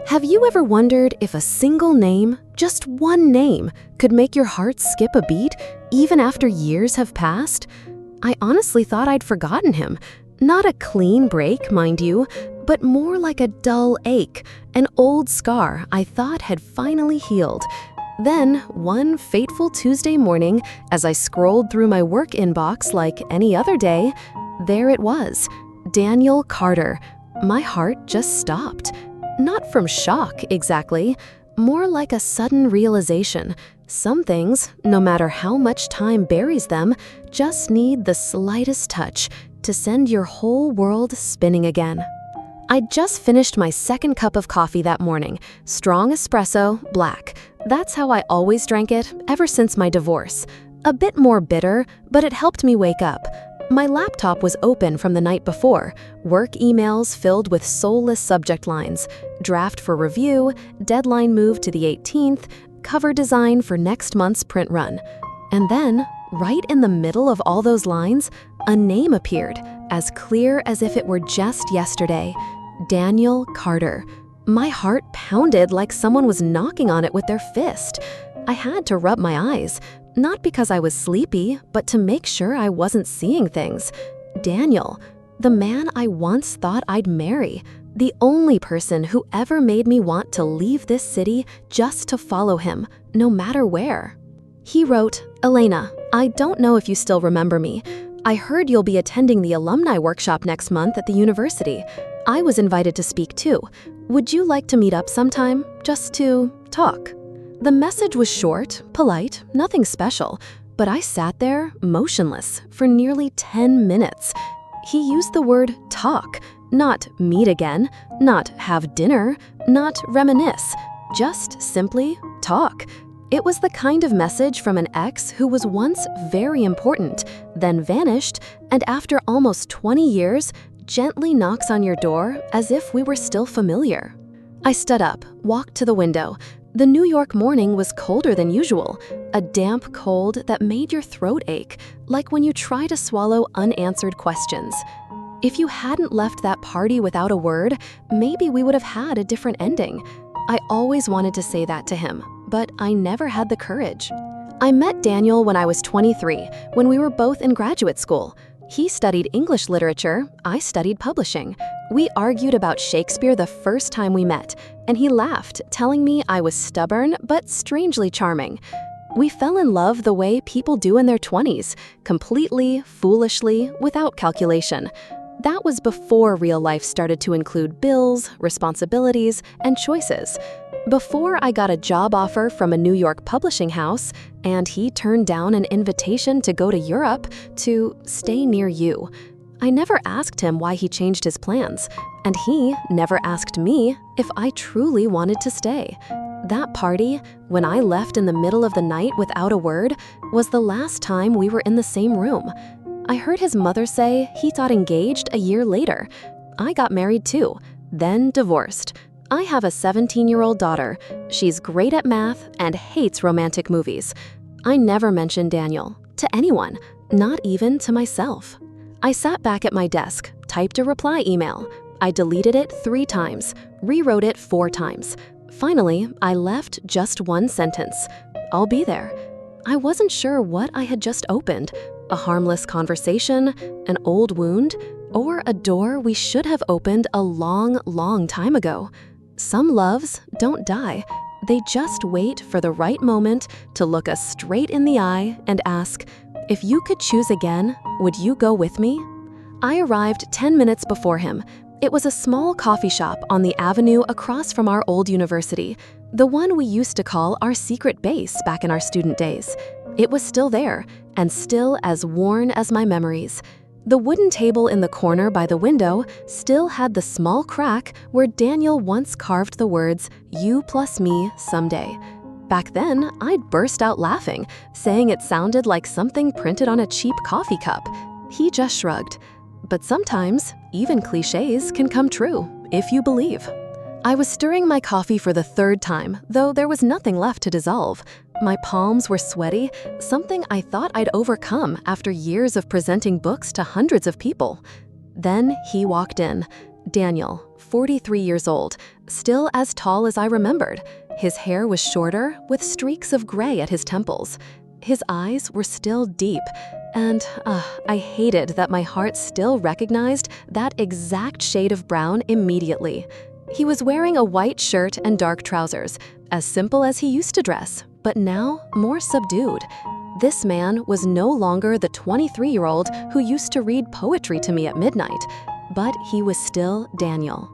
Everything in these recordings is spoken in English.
Have you ever wondered if a single name, just one name, could make your heart skip a beat, even after years have passed? I honestly thought I'd forgotten him. Not a clean break, mind you, but more like a dull ache, an old scar I thought had finally healed. Then, one fateful Tuesday morning, as I scrolled through my work inbox like any other day, there it was, Daniel Carter. My heart just stopped. Not from shock, exactly. More like a sudden realization. Some things, no matter how much time buries them, just need the slightest touch to send your whole world spinning again. I'd just finished my second cup of coffee that morning. Strong espresso, black. That's how I always drank it ever since my divorce. A bit more bitter, but it helped me wake up. My laptop was open from the night before, work emails filled with soulless subject lines, draft for review, deadline moved to the 18th, cover design for next month's print run. And then, right in the middle of all those lines, a name appeared, as clear as if it were just yesterday. Daniel Carter. My heart pounded like someone was knocking on it with their fist. I had to rub my eyes. Not because I was sleepy, but to make sure I wasn't seeing things. Daniel, the man I once thought I'd marry, the only person who ever made me want to leave this city just to follow him, no matter where. He wrote, "Elena, I don't know if you still remember me. I heard you'll be attending the alumni workshop next month at the university. I was invited to speak too. Would you like to meet up sometime, just to talk?" The message was short, polite, nothing special, but I sat there, motionless, for nearly 10 minutes. He used the word talk, not meet again, not have dinner, not reminisce, just simply talk. It was the kind of message from an ex who was once very important, then vanished, and after almost 20 years, gently knocks on your door as if we were still familiar. I stood up, walked to the window. The New York morning was colder than usual, a damp cold that made your throat ache, like when you try to swallow unanswered questions. If you hadn't left that party without a word, maybe we would have had a different ending. I always wanted to say that to him, but I never had the courage. I met Daniel when I was 23, when we were both in graduate school. He studied English literature, I studied publishing. We argued about Shakespeare the first time we met, and he laughed, telling me I was stubborn but strangely charming. We fell in love the way people do in their 20s, completely, foolishly, without calculation. That was before real life started to include bills, responsibilities, and choices. Before I got a job offer from a New York publishing house, and he turned down an invitation to go to Europe to stay near you. I never asked him why he changed his plans, and he never asked me if I truly wanted to stay. That party, when I left in the middle of the night without a word, was the last time we were in the same room. I heard his mother say he got engaged a year later. I got married too, then divorced. I have a 17-year-old daughter. She's great at math and hates romantic movies. I never mentioned Daniel to anyone, not even to myself. I sat back at my desk, typed a reply email. I deleted it 3 times, rewrote it 4 times. Finally, I left just one sentence. "I'll be there." I wasn't sure what I had just opened, a harmless conversation, an old wound, or a door we should have opened a long, long time ago. Some loves don't die. They just wait for the right moment to look us straight in the eye and ask, "If you could choose again, would you go with me?" I arrived 10 minutes before him. It was a small coffee shop on the avenue across from our old university, the one we used to call our secret base back in our student days. It was still there, and still as worn as my memories. The wooden table in the corner by the window still had the small crack where Daniel once carved the words, "You plus me someday." Back then, I'd burst out laughing, saying it sounded like something printed on a cheap coffee cup. He just shrugged. But sometimes, even cliches can come true, if you believe. I was stirring my coffee for the 3rd time, though there was nothing left to dissolve. My palms were sweaty, something I thought I'd overcome after years of presenting books to hundreds of people. Then he walked in. Daniel, 43 years old, still as tall as I remembered. His hair was shorter, with streaks of gray at his temples. His eyes were still deep, and I hated that my heart still recognized that exact shade of brown immediately. He was wearing a white shirt and dark trousers, as simple as he used to dress, but now more subdued. This man was no longer the 23-year-old who used to read poetry to me at midnight, but he was still Daniel.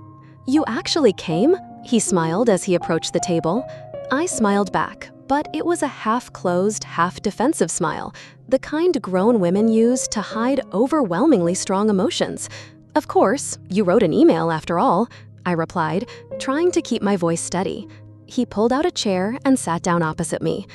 "You actually came?" He smiled as he approached the table. I smiled back, but it was a half-closed, half-defensive smile, the kind grown women use to hide overwhelmingly strong emotions. "Of course, you wrote an email after all," I replied, trying to keep my voice steady. He pulled out a chair and sat down opposite me.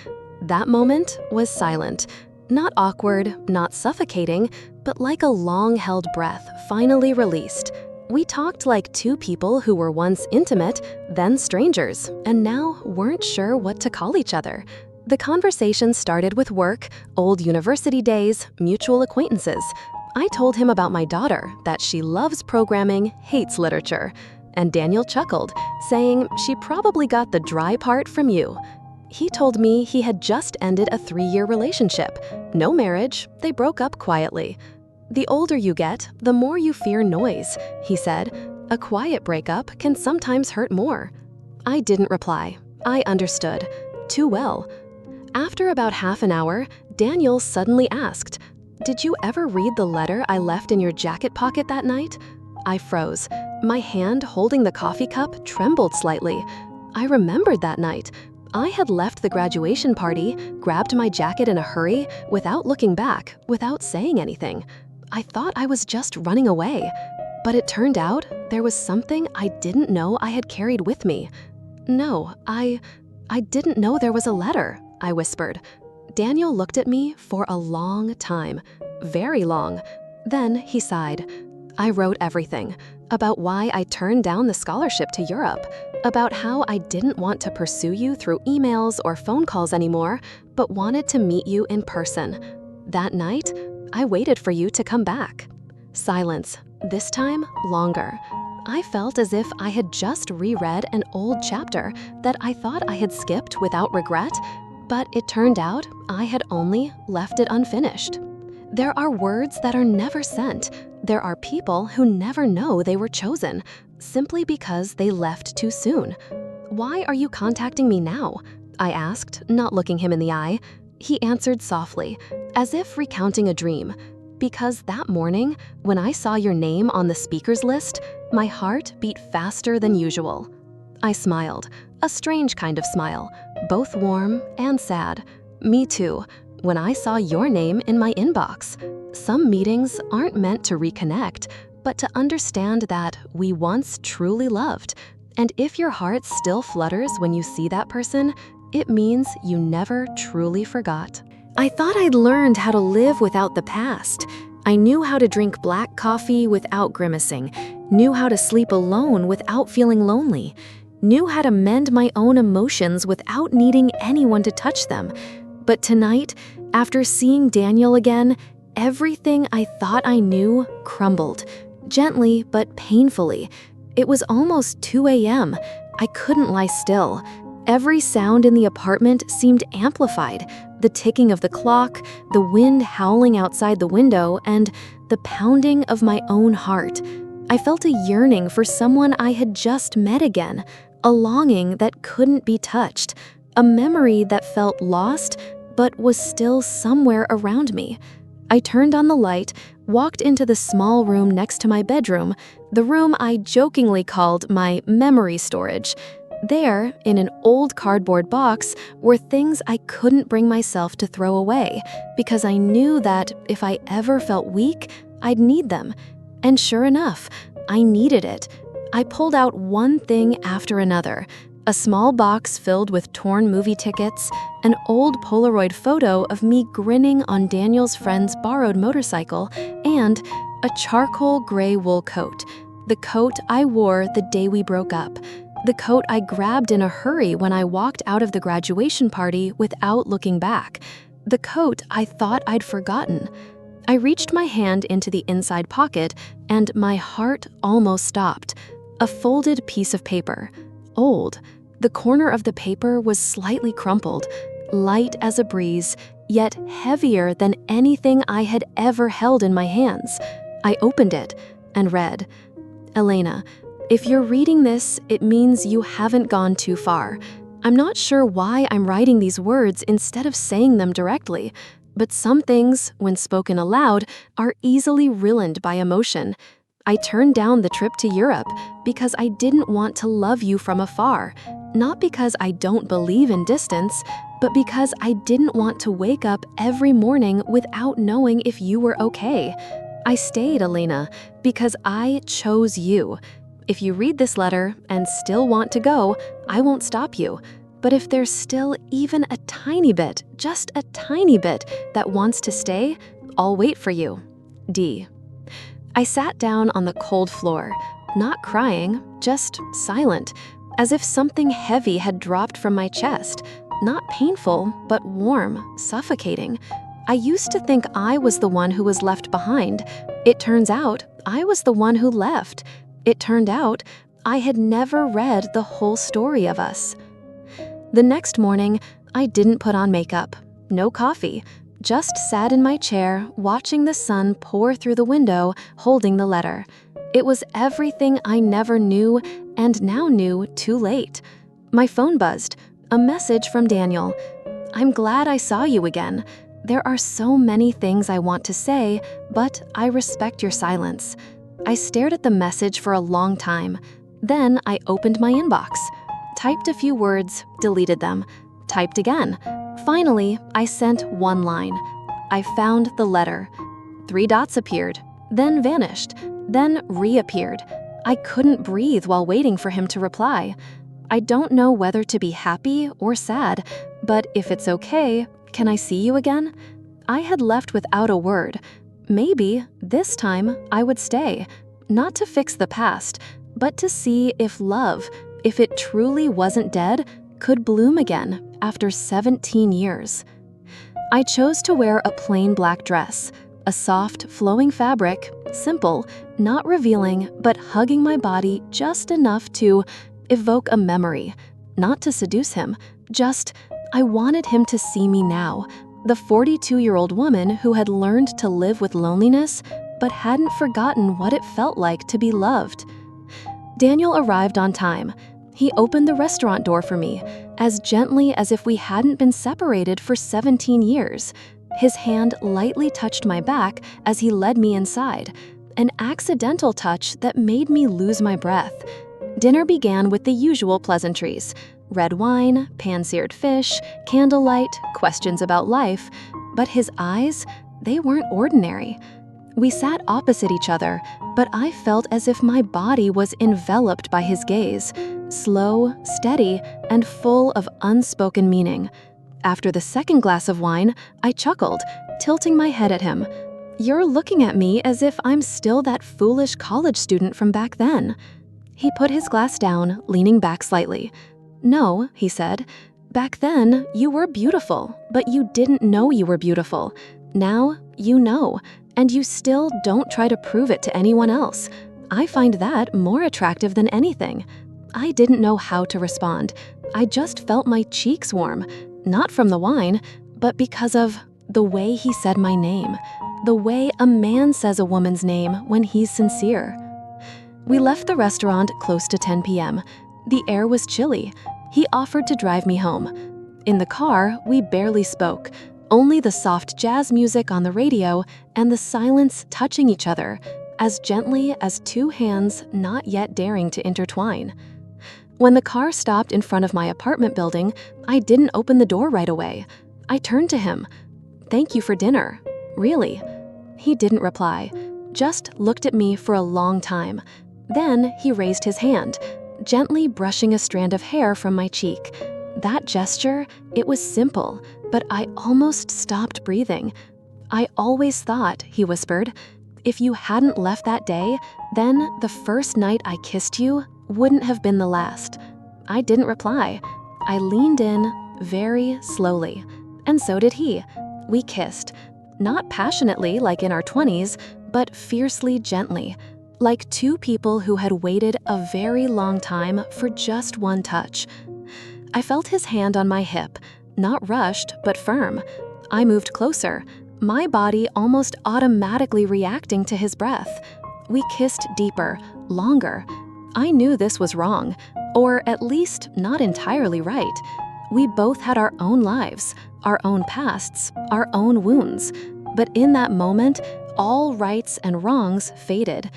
That moment was silent. Not awkward, not suffocating, but like a long-held breath finally released. We talked like two people who were once intimate, then strangers, and now weren't sure what to call each other. The conversation started with work, old university days, mutual acquaintances. I told him about my daughter, that she loves programming, hates literature. And Daniel chuckled, saying she probably got the dry part from you. He told me he had just ended a 3-year relationship. No marriage, they broke up quietly. "The older you get, the more you fear noise," he said. "A quiet breakup can sometimes hurt more." I didn't reply. I understood. Too well. After about half an hour, Daniel suddenly asked, "Did you ever read the letter I left in your jacket pocket that night?" I froze. My hand holding the coffee cup trembled slightly. I remembered that night. I had left the graduation party, grabbed my jacket in a hurry, without looking back, without saying anything. I thought I was just running away. But it turned out there was something I didn't know I had carried with me. "No, I didn't know there was a letter," I whispered. Daniel looked at me for a long time, very long. Then he sighed. "I wrote everything. About why I turned down the scholarship to Europe, about how I didn't want to pursue you through emails or phone calls anymore, but wanted to meet you in person. That night, I waited for you to come back." Silence, this time longer. I felt as if I had just reread an old chapter that I thought I had skipped without regret, but it turned out I had only left it unfinished. There are words that are never sent. There are people who never know they were chosen, simply because they left too soon. "Why are you contacting me now?" I asked, not looking him in the eye. He answered softly, as if recounting a dream. "Because that morning, when I saw your name on the speakers list, my heart beat faster than usual." I smiled, a strange kind of smile, both warm and sad. "Me too. When I saw your name in my inbox." Some meetings aren't meant to reconnect, but to understand that we once truly loved. And if your heart still flutters when you see that person, it means you never truly forgot. I thought I'd learned how to live without the past. I knew how to drink black coffee without grimacing, knew how to sleep alone without feeling lonely, knew how to mend my own emotions without needing anyone to touch them. But tonight, after seeing Daniel again, everything I thought I knew crumbled, gently but painfully. It was almost 2 a.m. I couldn't lie still. Every sound in the apartment seemed amplified. The ticking of the clock, the wind howling outside the window, and the pounding of my own heart. I felt a yearning for someone I had just met again, a longing that couldn't be touched, a memory that felt lost but was still somewhere around me. I turned on the light, walked into the small room next to my bedroom, the room I jokingly called my memory storage. There, in an old cardboard box, were things I couldn't bring myself to throw away, because I knew that if I ever felt weak, I'd need them. And sure enough, I needed it. I pulled out one thing after another. A small box filled with torn movie tickets, an old Polaroid photo of me grinning on Daniel's friend's borrowed motorcycle, and a charcoal gray wool coat. The coat I wore the day we broke up. The coat I grabbed in a hurry when I walked out of the graduation party without looking back. The coat I thought I'd forgotten. I reached my hand into the inside pocket, and my heart almost stopped. A folded piece of paper. Old. The corner of the paper was slightly crumpled, light as a breeze, yet heavier than anything I had ever held in my hands. I opened it and read, "Elena, if you're reading this, it means you haven't gone too far. I'm not sure why I'm writing these words instead of saying them directly, but some things, when spoken aloud, are easily ruined by emotion. I turned down the trip to Europe because I didn't want to love you from afar, not because I don't believe in distance, but because I didn't want to wake up every morning without knowing if you were okay. I stayed, Elena, because I chose you. If you read this letter and still want to go, I won't stop you. But if there's still even a tiny bit, just a tiny bit, that wants to stay, I'll wait for you. D." I sat down on the cold floor, not crying, just silent, as if something heavy had dropped from my chest. Not painful, but warm, suffocating. I used to think I was the one who was left behind. It turns out I was the one who left. It turned out I had never read the whole story of us. The next morning, I didn't put on makeup, no coffee, just sat in my chair watching the sun pour through the window, holding the letter. It was everything I never knew and now knew too late. My phone buzzed, a message from Daniel. "I'm glad I saw you again. There are so many things I want to say, but I respect your silence." I stared at the message for a long time. Then I opened my inbox, typed a few words, deleted them, typed again. Finally, I sent one line. I found the letter. 3 dots appeared, then vanished, then reappeared. I couldn't breathe while waiting for him to reply. I don't know whether to be happy or sad, but if it's okay, can I see you again? I had left without a word. Maybe this time I would stay, not to fix the past, but to see if love, if it truly wasn't dead, could bloom again after 17 years. I chose to wear a plain black dress, a soft, flowing fabric, simple, not revealing, but hugging my body just enough to evoke a memory, not to seduce him, just I wanted him to see me now, the 42-year-old woman who had learned to live with loneliness, but hadn't forgotten what it felt like to be loved. Daniel arrived on time. He opened the restaurant door for me, as gently as if we hadn't been separated for 17 years. His hand lightly touched my back as he led me inside, an accidental touch that made me lose my breath. Dinner began with the usual pleasantries: red wine, pan-seared fish, candlelight, questions about life. But his eyes, they weren't ordinary. We sat opposite each other, but I felt as if my body was enveloped by his gaze, slow, steady, and full of unspoken meaning. After the second glass of wine, I chuckled, tilting my head at him. "You're looking at me as if I'm still that foolish college student from back then." He put his glass down, leaning back slightly. "No," he said, "back then you were beautiful, but you didn't know you were beautiful. Now you know, and you still don't try to prove it to anyone else. I find that more attractive than anything." I didn't know how to respond. I just felt my cheeks warm, not from the wine, but because of the way he said my name, the way a man says a woman's name when he's sincere. We left the restaurant close to 10 p.m. The air was chilly. He offered to drive me home. In the car, we barely spoke, only the soft jazz music on the radio and the silence touching each other, as gently as two hands not yet daring to intertwine. When the car stopped in front of my apartment building, I didn't open the door right away. I turned to him. "Thank you for dinner. Really?" He didn't reply, just looked at me for a long time. Then he raised his hand, gently brushing a strand of hair from my cheek. That gesture, it was simple, but I almost stopped breathing. "I always thought," he whispered, "if you hadn't left that day, then the first night I kissed you wouldn't have been the last." I didn't reply. I leaned in very slowly, and so did he. We kissed, not passionately like in our 20s, but fiercely gently, like two people who had waited a very long time for just one touch. I felt his hand on my hip, not rushed, but firm. I moved closer, my body almost automatically reacting to his breath. We kissed deeper, longer. I knew this was wrong, or at least not entirely right. We both had our own lives, our own pasts, our own wounds. But in that moment, all rights and wrongs faded.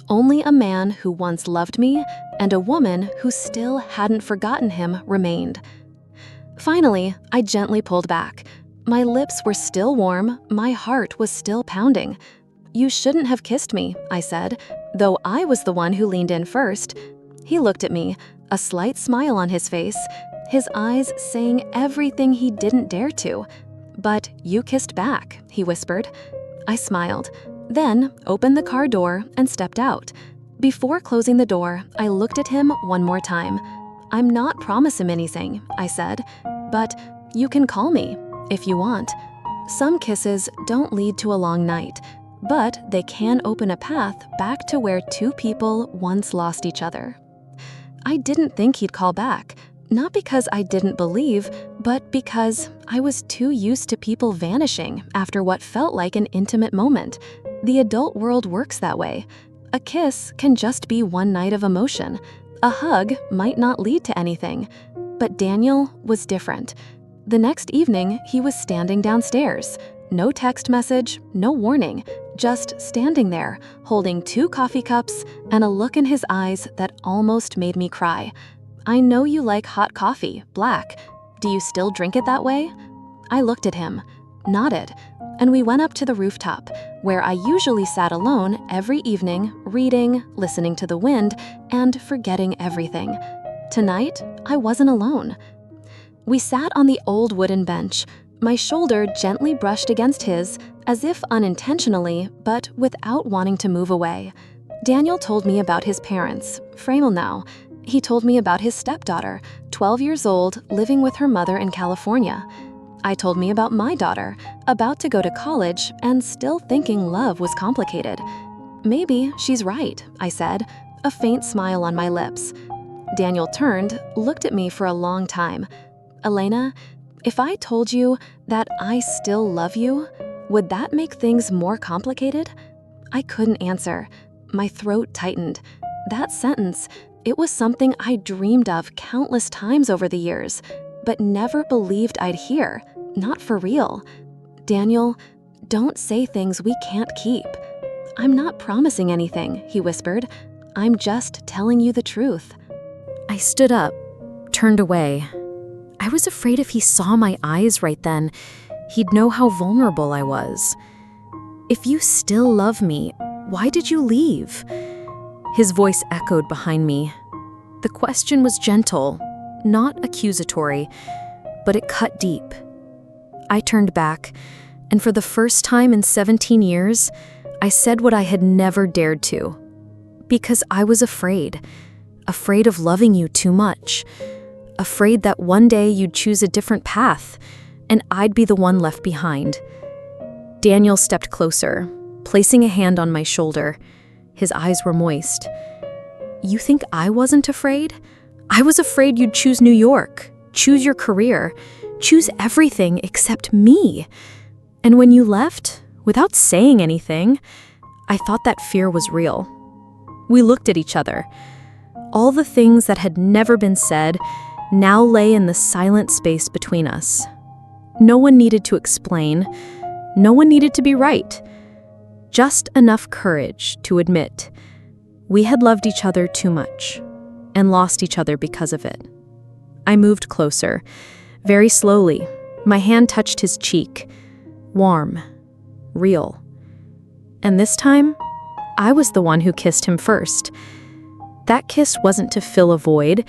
Only a man who once loved me and a woman who still hadn't forgotten him remained. Finally, I gently pulled back. My lips were still warm, my heart was still pounding. "You shouldn't have kissed me," I said, though I was the one who leaned in first. He looked at me, a slight smile on his face, his eyes saying everything he didn't dare to. "But you kissed back," he whispered. I smiled, then opened the car door and stepped out. Before closing the door, I looked at him one more time. "I'm not promising anything," I said, "but you can call me if you want." Some kisses don't lead to a long night, but they can open a path back to where two people once lost each other. I didn't think he'd call back, not because I didn't believe, but because I was too used to people vanishing after what felt like an intimate moment. The adult world works that way. A kiss can just be one night of emotion. A hug might not lead to anything. But Daniel was different. The next evening, he was standing downstairs. No text message, no warning, just standing there, holding 2 coffee cups and a look in his eyes that almost made me cry. "I know you like hot coffee, black. Do you still drink it that way?" I looked at him, nodded, and we went up to the rooftop, where I usually sat alone every evening, reading, listening to the wind, and forgetting everything. Tonight, I wasn't alone. We sat on the old wooden bench. My shoulder gently brushed against his, as if unintentionally, but without wanting to move away. Daniel told me about his parents, frail now. He told me about his stepdaughter, 12 years old, living with her mother in California. I told me about my daughter, about to go to college and still thinking love was complicated. "Maybe she's right," I said, a faint smile on my lips. Daniel turned, looked at me for a long time. "Elena, if I told you that I still love you, would that make things more complicated?" I couldn't answer. My throat tightened. That sentence, it was something I dreamed of countless times over the years, but never believed I'd hear, not for real. "Daniel, don't say things we can't keep." "I'm not promising anything," he whispered. "I'm just telling you the truth." I stood up, turned away. I was afraid if he saw my eyes right then, he'd know how vulnerable I was. "If you still love me, why did you leave?" His voice echoed behind me. The question was gentle, not accusatory, but it cut deep. I turned back, and for the first time in 17 years, I said what I had never dared to. Because I was afraid of loving you too much, afraid that one day you'd choose a different path, and I'd be the one left behind. Daniel stepped closer, placing a hand on my shoulder. His eyes were moist. "You think I wasn't afraid? I was afraid you'd choose New York, choose your career, choose everything except me. And when you left, without saying anything, I thought that fear was real." We looked at each other. All the things that had never been said now lay in the silent space between us. No one needed to explain. No one needed to be right. Just enough courage to admit we had loved each other too much and lost each other because of it. I moved closer, very slowly. My hand touched his cheek, warm, real. And this time, I was the one who kissed him first. That kiss wasn't to fill a void,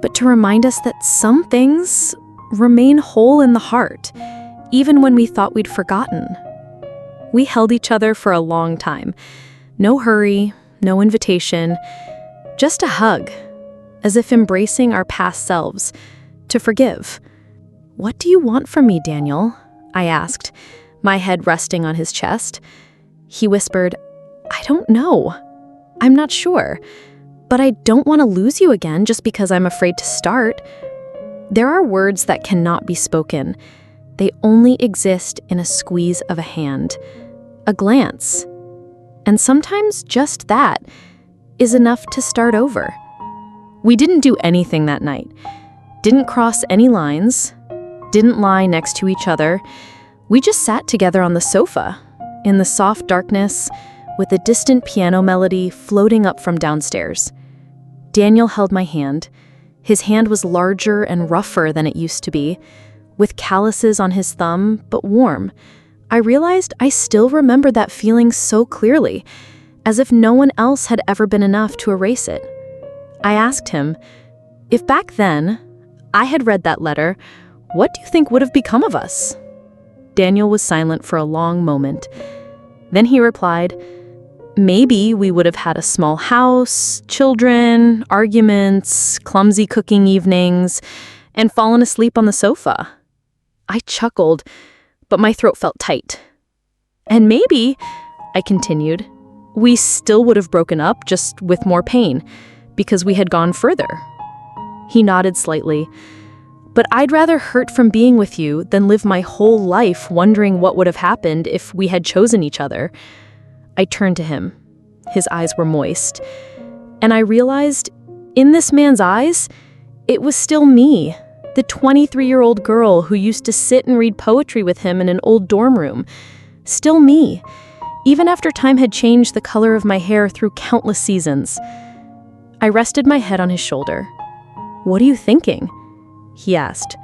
but to remind us that some things remain whole in the heart, even when we thought we'd forgotten. We held each other for a long time. No hurry, no invitation, just a hug, as if embracing our past selves, to forgive. "What do you want from me, Daniel?" I asked, my head resting on his chest. He whispered, "I don't know." I'm not sure. But I don't want to lose you again just because I'm afraid to start. There are words that cannot be spoken. They only exist in a squeeze of a hand, a glance. And sometimes just that is enough to start over. We didn't do anything that night. Didn't cross any lines. Didn't lie next to each other. We just sat together on the sofa, in the soft darkness, with a distant piano melody floating up from downstairs. Daniel held my hand. His hand was larger and rougher than it used to be, with calluses on his thumb, but warm. I realized I still remembered that feeling so clearly, as if no one else had ever been enough to erase it. I asked him, if back then I had read that letter, what do you think would have become of us? Daniel was silent for a long moment. Then he replied, maybe we would have had a small house, children, arguments, clumsy cooking evenings, and fallen asleep on the sofa. I chuckled, but my throat felt tight. And maybe, I continued, we still would have broken up, just with more pain, because we had gone further. He nodded slightly. But I'd rather hurt from being with you than live my whole life wondering what would have happened if we had chosen each other. I turned to him. His eyes were moist. And I realized, in this man's eyes, it was still me, the 23-year-old girl who used to sit and read poetry with him in an old dorm room. Still me, even after time had changed the color of my hair through countless seasons. I rested my head on his shoulder. What are you thinking? He asked,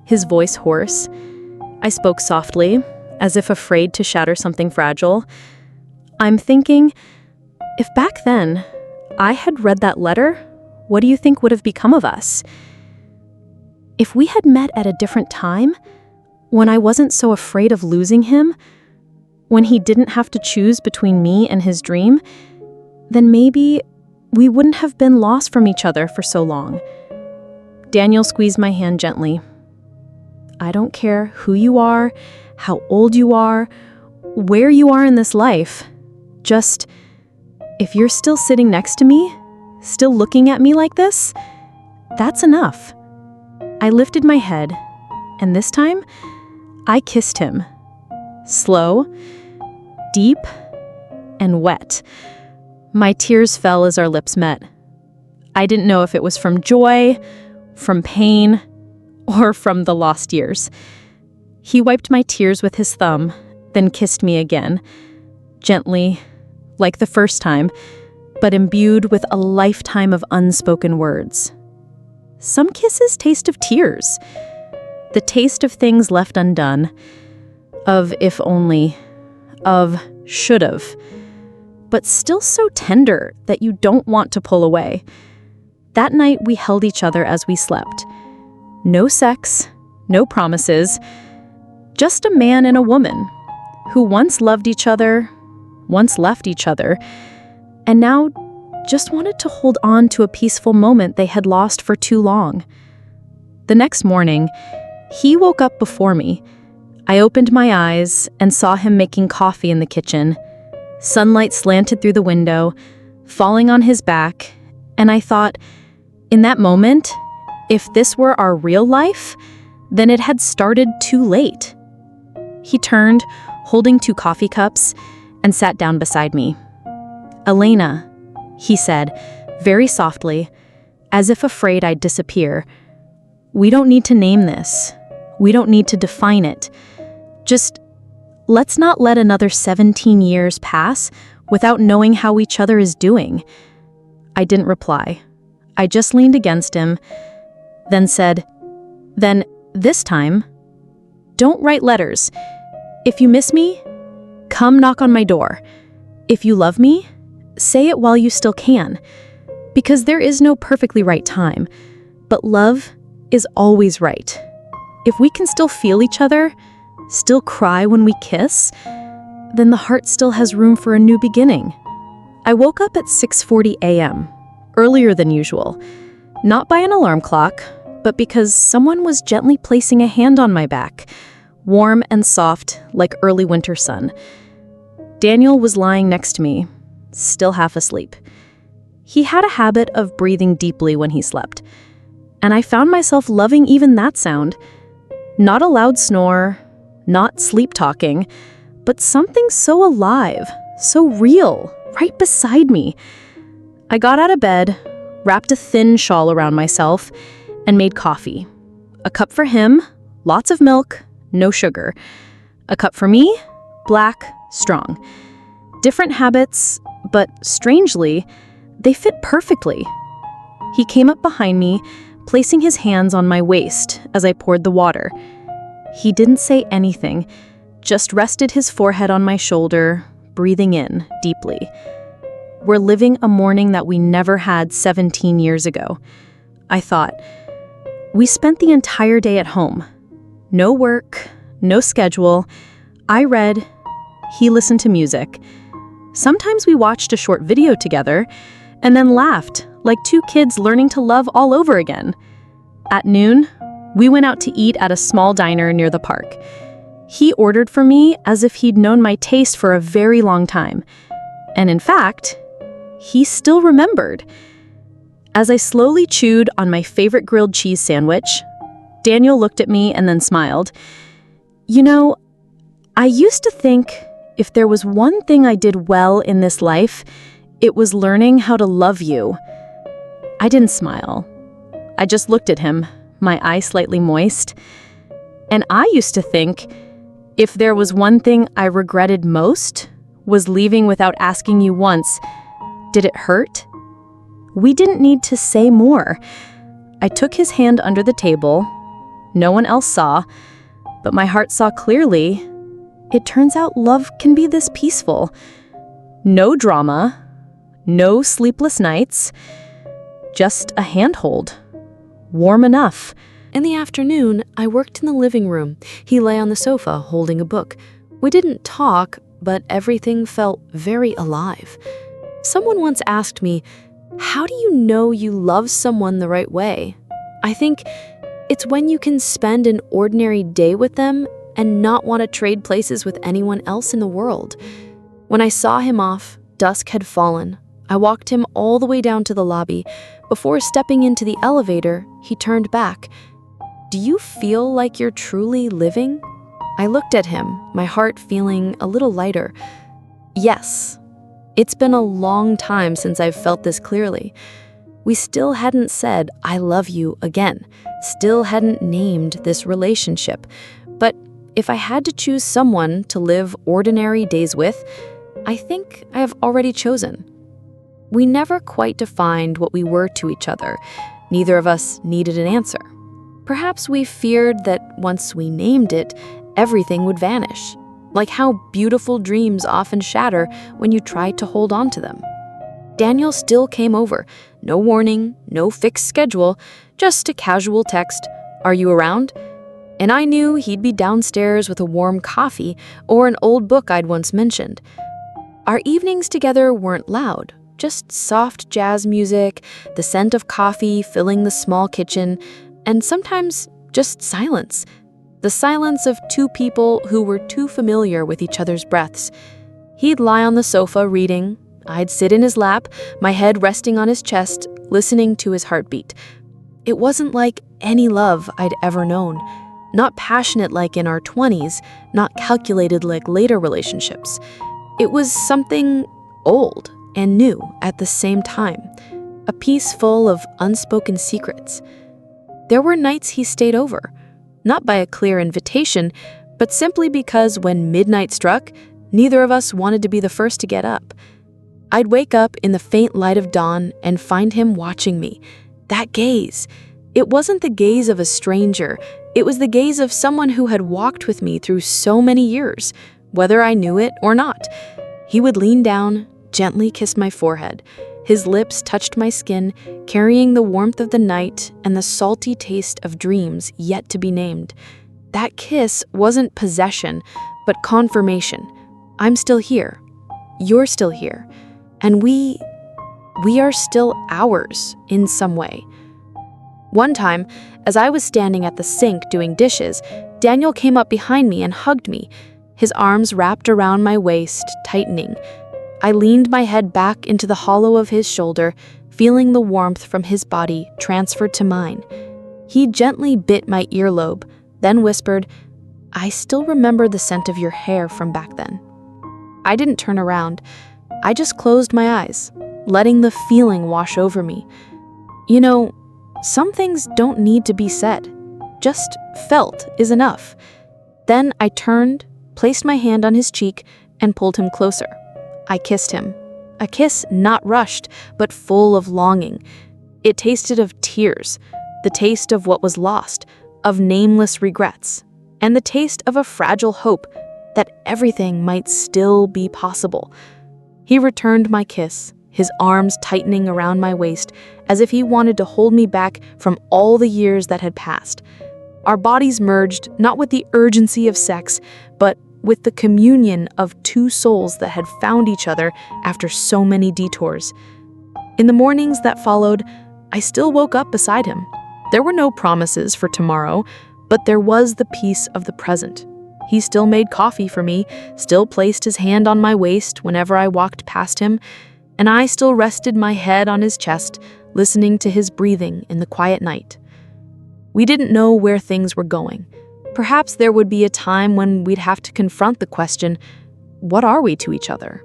his voice hoarse. I spoke softly, as if afraid to shatter something fragile. I'm thinking, if back then I had read that letter, what do you think would have become of us? If we had met at a different time, when I wasn't so afraid of losing him, when he didn't have to choose between me and his dream, then maybe we wouldn't have been lost from each other for so long. Daniel squeezed my hand gently. I don't care who you are, how old you are, where you are in this life. Just, if you're still sitting next to me, still looking at me like this, that's enough. I lifted my head, and this time, I kissed him. Slow, deep, and wet. My tears fell as our lips met. I didn't know if it was from joy, from pain, or from the lost years. He wiped my tears with his thumb, then kissed me again, gently, like the first time, but imbued with a lifetime of unspoken words. Some kisses taste of tears, the taste of things left undone, of if only, of should've, but still so tender that you don't want to pull away. That night, we held each other as we slept. No sex, no promises, just a man and a woman who once loved each other, once left each other, and now just wanted to hold on to a peaceful moment they had lost for too long. The next morning, he woke up before me. I opened my eyes and saw him making coffee in the kitchen. Sunlight slanted through the window, falling on his back, and I thought, in that moment, if this were our real life, then it had started too late. He turned, holding 2 coffee cups, and sat down beside me. Elena, he said, very softly, as if afraid I'd disappear. We don't need to name this. We don't need to define it. Just, let's not let another 17 years pass without knowing how each other is doing. I didn't reply. I just leaned against him, then said, then, this time, don't write letters. If you miss me, come knock on my door. If you love me, say it while you still can. Because there is no perfectly right time, but love is always right. If we can still feel each other, still cry when we kiss, then the heart still has room for a new beginning. I woke up at 6:40 a.m., earlier than usual, not by an alarm clock, but because someone was gently placing a hand on my back, warm and soft like early winter sun. Daniel was lying next to me, still half asleep. He had a habit of breathing deeply when he slept, and I found myself loving even that sound. Not a loud snore, not sleep talking, but something so alive, so real, right beside me. I got out of bed, wrapped a thin shawl around myself, and made coffee. A cup for him, lots of milk, no sugar. A cup for me, black, strong. Different habits, but strangely, they fit perfectly. He came up behind me, placing his hands on my waist as I poured the water. He didn't say anything, just rested his forehead on my shoulder, breathing in deeply. We're living a morning that we never had 17 years ago. I thought. We spent the entire day at home. No work, no schedule. I read, he listened to music. Sometimes we watched a short video together and then laughed like two kids learning to love all over again. At noon, we went out to eat at a small diner near the park. He ordered for me as if he'd known my taste for a very long time. And in fact, he still remembered. As I slowly chewed on my favorite grilled cheese sandwich, Daniel looked at me and then smiled. You know, I used to think if there was one thing I did well in this life, it was learning how to love you. I didn't smile. I just looked at him, my eye slightly moist. And I used to think if there was one thing I regretted most, was leaving without asking you once, did it hurt? We didn't need to say more. I took his hand under the table. No one else saw, but my heart saw clearly. It turns out love can be this peaceful. No drama, no sleepless nights, just a handhold. Warm enough. In the afternoon, I worked in the living room. He lay on the sofa holding a book. We didn't talk, but everything felt very alive. Someone once asked me, how do you know you love someone the right way? I think it's when you can spend an ordinary day with them and not want to trade places with anyone else in the world. When I saw him off, dusk had fallen. I walked him all the way down to the lobby. Before stepping into the elevator, he turned back. Do you feel like you're truly living? I looked at him, my heart feeling a little lighter. Yes. It's been a long time since I've felt this clearly. We still hadn't said, I love you again, still hadn't named this relationship. But if I had to choose someone to live ordinary days with, I think I have already chosen. We never quite defined what we were to each other. Neither of us needed an answer. Perhaps we feared that once we named it, everything would vanish. Like how beautiful dreams often shatter when you try to hold on to them. Daniel still came over. No warning, no fixed schedule, just a casual text, "Are you around?" And I knew he'd be downstairs with a warm coffee or an old book I'd once mentioned. Our evenings together weren't loud, just soft jazz music, the scent of coffee filling the small kitchen, and sometimes just silence. The silence of two people who were too familiar with each other's breaths. He'd lie on the sofa reading. I'd sit in his lap, my head resting on his chest, listening to his heartbeat. It wasn't like any love I'd ever known. Not passionate like in our 20s, not calculated like later relationships. It was something old and new at the same time. A piece full of unspoken secrets. There were nights he stayed over. Not by a clear invitation, but simply because when midnight struck, neither of us wanted to be the first to get up. I'd wake up in the faint light of dawn and find him watching me. That gaze. It wasn't the gaze of a stranger. It was the gaze of someone who had walked with me through so many years, whether I knew it or not. He would lean down, gently kiss my forehead. His lips touched my skin, carrying the warmth of the night and the salty taste of dreams yet to be named. That kiss wasn't possession, but confirmation. I'm still here. You're still here. And we are still ours in some way. One time, as I was standing at the sink doing dishes, Daniel came up behind me and hugged me, his arms wrapped around my waist, tightening. I leaned my head back into the hollow of his shoulder, feeling the warmth from his body transferred to mine. He gently bit my earlobe, then whispered, "I still remember the scent of your hair from back then." I didn't turn around. I just closed my eyes, letting the feeling wash over me. You know, some things don't need to be said. Just felt is enough. Then I turned, placed my hand on his cheek, and pulled him closer. I kissed him. A kiss not rushed, but full of longing. It tasted of tears, the taste of what was lost, of nameless regrets, and the taste of a fragile hope that everything might still be possible. He returned my kiss, his arms tightening around my waist as if he wanted to hold me back from all the years that had passed. Our bodies merged, not with the urgency of sex, but with the communion of two souls that had found each other after so many detours. In the mornings that followed, I still woke up beside him. There were no promises for tomorrow, but there was the peace of the present. He still made coffee for me, still placed his hand on my waist whenever I walked past him, and I still rested my head on his chest, listening to his breathing in the quiet night. We didn't know where things were going. Perhaps there would be a time when we'd have to confront the question, what are we to each other?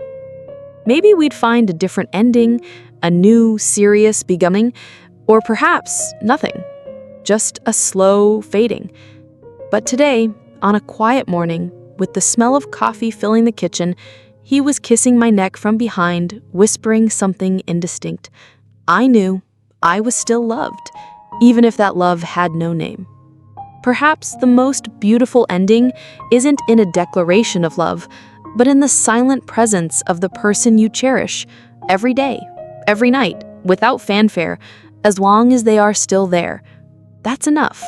Maybe we'd find a different ending, a new, serious beginning, or perhaps nothing, just a slow fading. But today, on a quiet morning, with the smell of coffee filling the kitchen, he was kissing my neck from behind, whispering something indistinct. I knew I was still loved, even if that love had no name. Perhaps the most beautiful ending isn't in a declaration of love, but in the silent presence of the person you cherish, every day, every night, without fanfare, as long as they are still there. That's enough.